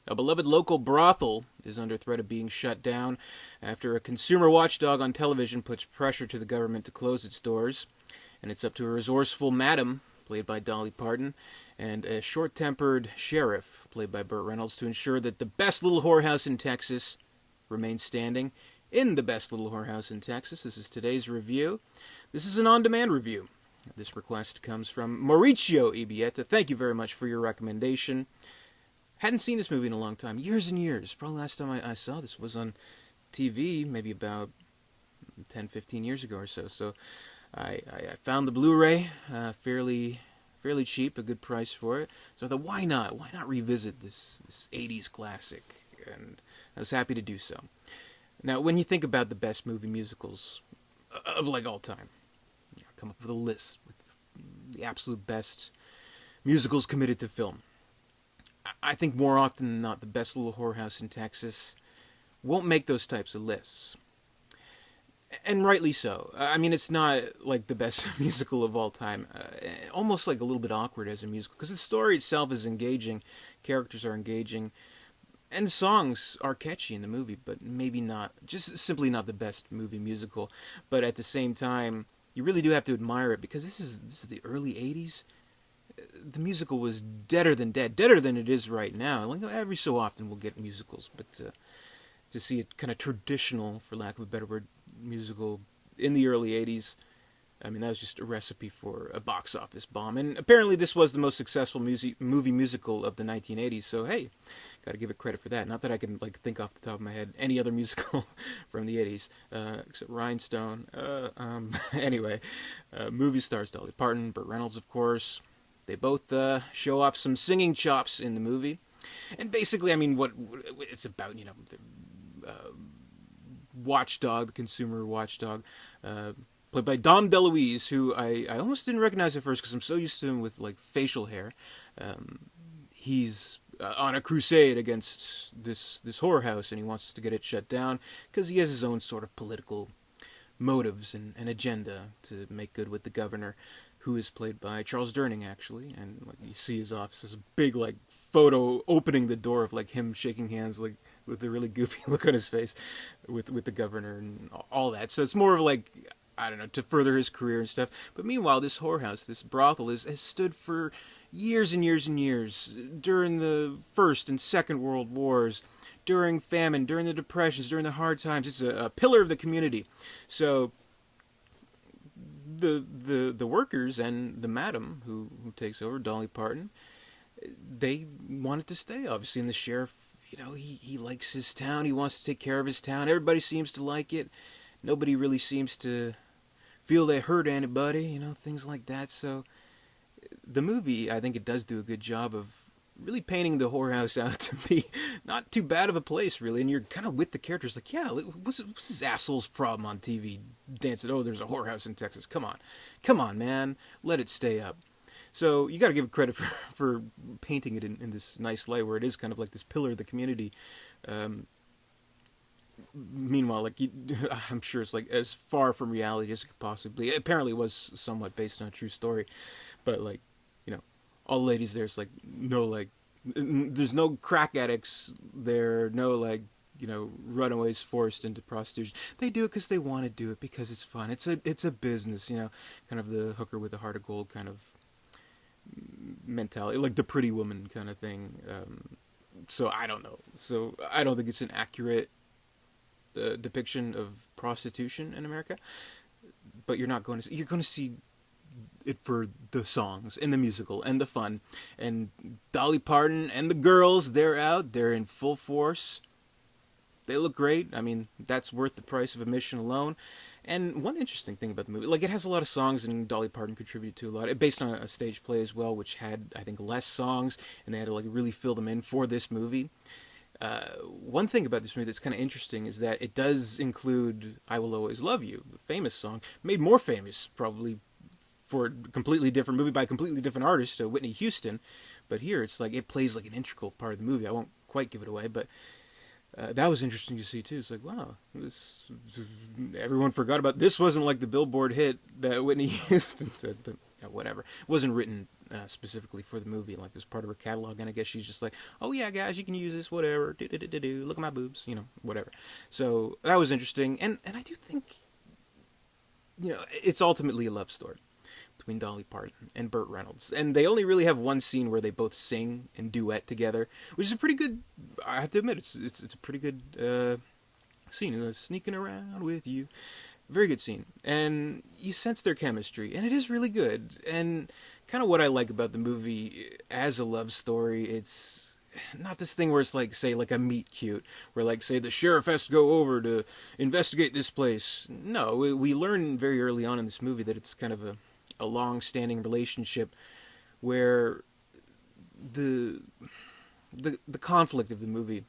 A beloved local brothel is under threat of being shut down after a consumer watchdog on television puts pressure to the government to close its doors. And it's up to a resourceful madam, played by Dolly Parton, and a short-tempered sheriff, played by Burt Reynolds, to ensure that the best little whorehouse in Texas remains standing. In the best little whorehouse in Texas, this is today's review. This is an on-demand review. This request comes from Mauricio Ibieta. Thank you very much for your recommendation. Hadn't seen this movie in a long time, years and years. Probably last time I saw this was on TV, maybe about 10, 15 years ago or so. So I found the Blu-ray fairly cheap, a good price for it. So I thought, why not? Why not revisit this 80s classic? And I was happy to do so. Now, when you think about the best movie musicals of like all time, come up with a list with the absolute best musicals committed to film. I think more often than not, the best little whorehouse in Texas won't make those types of lists. And rightly so. I mean, it's not like the best musical of all time. Almost like a little bit awkward as a musical, because the story itself is engaging, characters are engaging, and the songs are catchy in the movie, but maybe not, just simply not the best movie musical. But at the same time, you really do have to admire it, because this is the early 80s. The musical was deader than dead, deader than it is right now. Like every so often we'll get musicals, but to see it kind of traditional, for lack of a better word, musical in the early 80s, I mean, that was just a recipe for a box office bomb. And apparently this was the most successful movie musical of the 1980s, so hey, gotta give it credit for that. Not that I can like think off the top of my head any other musical from the 80s, except Rhinestone. Anyway, movie stars Dolly Parton, Burt Reynolds, of course. They both show off some singing chops in the movie. And basically, I mean, what it's about, you know, the watchdog, the consumer watchdog, played by Dom DeLuise, who I almost didn't recognize at first because I'm so used to him with, like, facial hair. He's on a crusade against this whorehouse, and he wants to get it shut down because he has his own sort of political motives and agenda to make good with the governor, who is played by Charles Durning, actually. And like, you see his office, there's a big like photo opening the door of like him shaking hands, like with a really goofy look on his face, with the governor and all that. So it's more of like, I don't know, to further his career and stuff. But meanwhile, this whorehouse, this brothel, has stood for years and years and years during the First and Second World Wars, during famine, during the depressions, during the hard times. It's a pillar of the community. So the workers and the madam who takes over, Dolly Parton, they want it to stay, obviously. And the sheriff, you know, he likes his town. He wants to take care of his town. Everybody seems to like it. Nobody really seems to feel they hurt anybody, you know, things like that. So the movie, I think it does do a good job of really painting the whorehouse out to be not too bad of a place, really. And you're kind of with the characters, like, yeah, what's this asshole's problem on TV? Dancing, oh, there's a whorehouse in Texas. Come on, man, let it stay up. So you got to give it credit for painting it in this nice light, where it is kind of like this pillar of the community. Meanwhile, like I'm sure it's like as far from reality as it could possibly. It apparently was somewhat based on a true story, but like, you know, all the ladies there's like no like, there's no crack addicts there, no like, you know, runaways forced into prostitution. They do it because they want to do it, because it's fun. It's a business, you know, kind of the hooker with a heart of gold kind of mentality, like the Pretty Woman kind of thing. So I don't know. So I don't think it's an accurate depiction of prostitution in America. But you're going to see it for the songs and the musical and the fun. And Dolly Parton and the girls, they're out. They're in full force. They look great. I mean, that's worth the price of admission alone. And one interesting thing about the movie, like, it has a lot of songs, and Dolly Parton contributed to a lot. Based on a stage play as well, which had, I think, less songs, and they had to like really fill them in for this movie. One thing about this movie that's kind of interesting is that it does include "I Will Always Love You," the famous song, made more famous probably for a completely different movie by a completely different artist, Whitney Houston. But here it's like it plays like an integral part of the movie. I won't quite give it away, but that was interesting to see too. It's like, wow, everyone forgot about this. Wasn't like the Billboard hit that Whitney Houston did, but whatever. It wasn't written specifically for the movie, like as part of her catalog. And I guess she's just like, oh yeah, guys, you can use this, whatever. Look at my boobs, whatever. So that was interesting, and I do think, it's ultimately a love story between Dolly Parton and Burt Reynolds, and they only really have one scene where they both sing and duet together, which is a pretty good. I have to admit, it's a pretty good scene. Sneaking around with you, very good scene, and you sense their chemistry, and it is really good. And kind of what I like about the movie as a love story, it's not this thing where it's like, say, like a meet cute, where like, say, the sheriff has to go over to investigate this place. No, we learn very early on in this movie that it's kind of a long-standing relationship where the conflict of the movie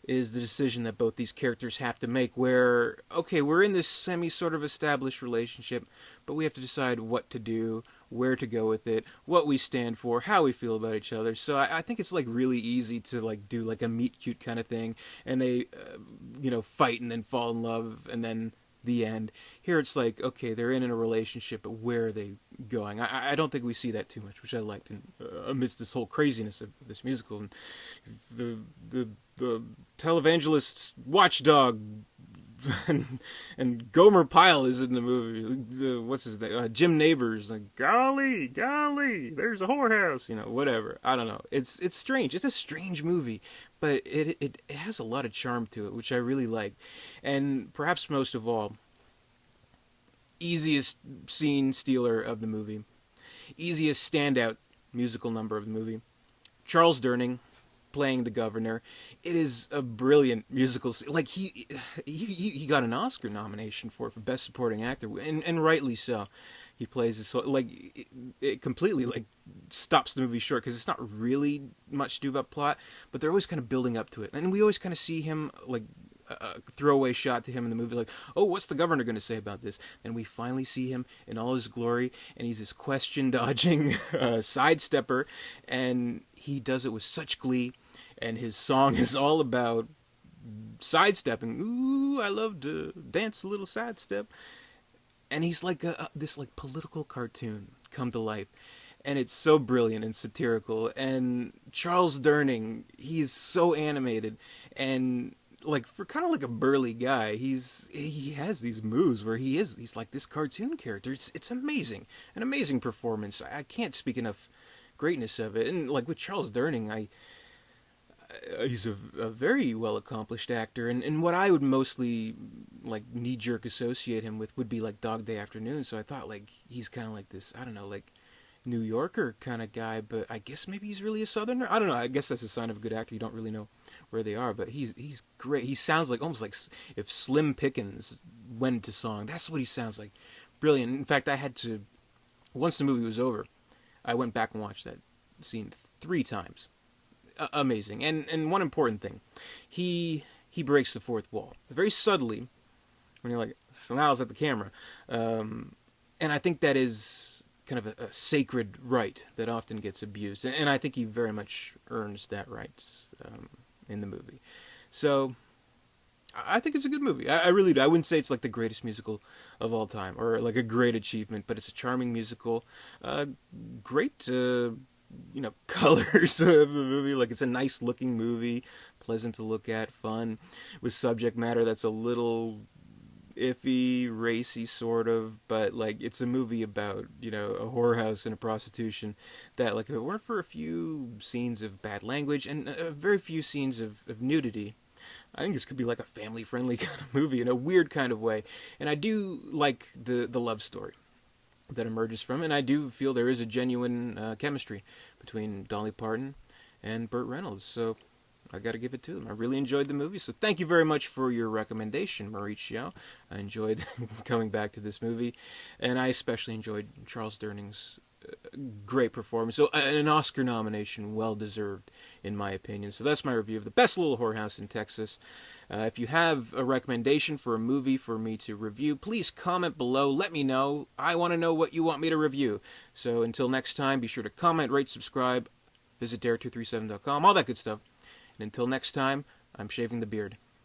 is the decision that both these characters have to make, where, okay, we're in this sort of established relationship, but we have to decide what to do, where to go with it, what we stand for, how we feel about each other. So I think it's like really easy to like do like a meet cute kind of thing, and they fight and then fall in love and then the end. Here it's like, okay, they're in a relationship, but where are they going? I don't think we see that too much, which I liked amidst this whole craziness of this musical. And the televangelist's watchdog and Gomer Pyle is in the movie. What's his name? Jim Neighbors. Like, golly, there's a whorehouse. Whatever. I don't know. It's strange. It's a strange movie, but it has a lot of charm to it, which I really like. And perhaps most of all, easiest scene stealer of the movie, easiest standout musical number of the movie, Charles Durning playing the governor. It is a brilliant musical. Like he got an Oscar nomination for best supporting actor, and rightly so. He plays this like it completely like stops the movie short because it's not really much to do about plot, but they're always kind of building up to it, and we always kind of see him like a throwaway shot to him in the movie, like, oh, what's the governor going to say about this? And we finally see him in all his glory, and he's this question-dodging sidestepper, and he does it with such glee, and his song is all about sidestepping. Ooh, I love to dance a little sidestep. And he's like this like political cartoon come to life. And it's so brilliant and satirical. And Charles Durning, he's so animated, and like for kind of like a burly guy, he has these moves where he's like this cartoon character. It's amazing, an amazing performance. I can't speak enough greatness of it. And like with Charles Durning, he's a very well accomplished actor, and what I would mostly like knee jerk associate him with would be like Dog Day Afternoon. So I thought like he's kind of like this, I don't know, like New Yorker kind of guy, but I guess maybe he's really a Southerner. I don't know. I guess that's a sign of a good actor. You don't really know where they are, but he's great. He sounds like almost like if Slim Pickens went into song. That's what he sounds like. Brilliant. In fact, I had to, once the movie was over, I went back and watched that scene 3 times. Amazing. And one important thing, he breaks the fourth wall very subtly when he like smiles at the camera, and I think that is kind of a sacred right that often gets abused, and I think he very much earns that right in the movie. So I think it's a good movie. I really do. I wouldn't say it's like the greatest musical of all time or like a great achievement, but it's a charming musical. Great colors of the movie. Like, it's a nice looking movie, pleasant to look at, fun, with subject matter that's a little iffy, racy sort of, but like it's a movie about a whorehouse and a prostitution that, like, if it weren't for a few scenes of bad language and very few scenes of nudity, I think this could be like a family friendly kind of movie in a weird kind of way. And I do like the love story that emerges from it, and I do feel there is a genuine chemistry between Dolly Parton and Burt Reynolds, so I got to give it to them. I really enjoyed the movie, so thank you very much for your recommendation, Mauricio. I enjoyed coming back to this movie, and I especially enjoyed Charles Durning's great performance. So an Oscar nomination, well deserved in my opinion. So that's my review of the best little whorehouse in Texas. If you have a recommendation for a movie for me to review, please comment below. Let me know. I want to know what you want me to review. So until next time, be sure to comment, rate, subscribe, visit dare237.com, all that good stuff. And until next time, I'm shaving the beard.